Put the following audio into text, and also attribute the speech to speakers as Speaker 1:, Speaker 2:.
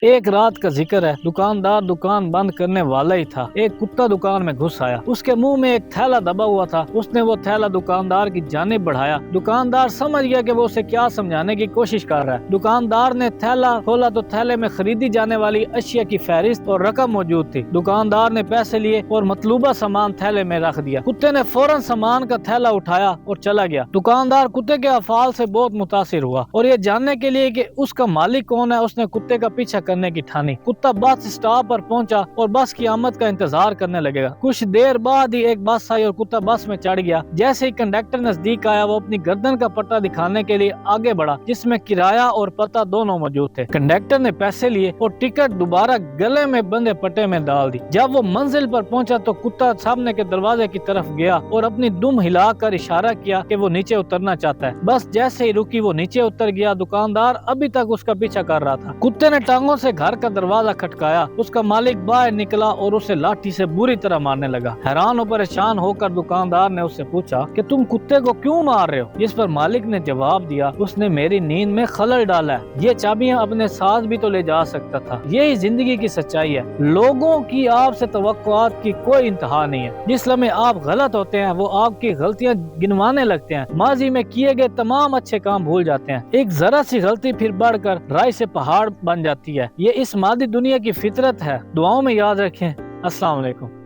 Speaker 1: ایک رات کا ذکر ہے، دکاندار دکان بند کرنے والا ہی تھا، ایک کتا دکان میں گھس آیا۔ اس کے منہ میں ایک تھیلا دبا ہوا تھا۔ اس نے وہ تھیلا دکاندار کی جانب بڑھایا۔ دکاندار سمجھ گیا کہ وہ اسے کیا سمجھانے کی کوشش کر رہا ہے۔ دکاندار نے تھیلا کھولا تو تھیلے میں خریدی جانے والی اشیاء کی فہرست اور رقم موجود تھی۔ دکاندار نے پیسے لیے اور مطلوبہ سامان تھیلے میں رکھ دیا۔ کتے نے فوراً سامان کا تھیلا اٹھایا اور چلا گیا۔ دکاندار کتے کے افعال سے بہت متاثر ہوا اور یہ جاننے کے لیے کہ اس کا مالک کون ہے، اس نے کتے کا پیچھا کرنے کی ٹھانی۔ کتا بس اسٹاپ پر پہنچا اور بس کی آمد کا انتظار کرنے لگے گا۔ کچھ دیر بعد ہی ایک بس آئی اور کتا بس میں چڑھ گیا۔ جیسے ہی کنڈکٹر نزدیک آیا، وہ اپنی گردن کا پٹا دکھانے کے لیے آگے بڑھا، جس میں کرایہ اور پتہ دونوں موجود تھے۔ کنڈکٹر نے پیسے لیے اور ٹکٹ دوبارہ گلے میں بندے پٹے میں ڈال دی۔ جب وہ منزل پر پہنچا تو کتا سامنے کے دروازے کی طرف گیا اور اپنی دم ہلا کر اشارہ کیا کہ وہ نیچے اترنا چاہتا ہے۔ بس جیسے ہی رکی، وہ نیچے اتر گیا۔ دکاندار ابھی تک اس کا پیچھا کر رہا تھا۔ کتے نے ٹانگوں سے گھر کا دروازہ کھٹکایا۔ اس کا مالک باہر نکلا اور اسے لاٹھی سے بری طرح مارنے لگا۔ حیران و پریشان ہو کر دکاندار نے اس سے پوچھا کہ تم کتے کو کیوں مار رہے ہو؟ جس پر مالک نے جواب دیا، اس نے میری نیند میں خلل ڈالا ہے، یہ چابیاں اپنے ساتھ بھی تو لے جا سکتا تھا۔ یہی زندگی کی سچائی ہے، لوگوں کی آپ سے توقعات کی کوئی انتہا نہیں ہے۔ جس لمحے آپ غلط ہوتے ہیں، وہ آپ کی غلطیاں گنوانے لگتے ہیں، ماضی میں کیے گئے تمام اچھے کام بھول جاتے ہیں۔ ایک ذرا سی غلطی پھر بڑھ کر رائی سے پہاڑ بن جاتی ہے۔ یہ اس مادی دنیا کی فطرت ہے۔ دعاؤں میں یاد رکھیں۔ السلام علیکم۔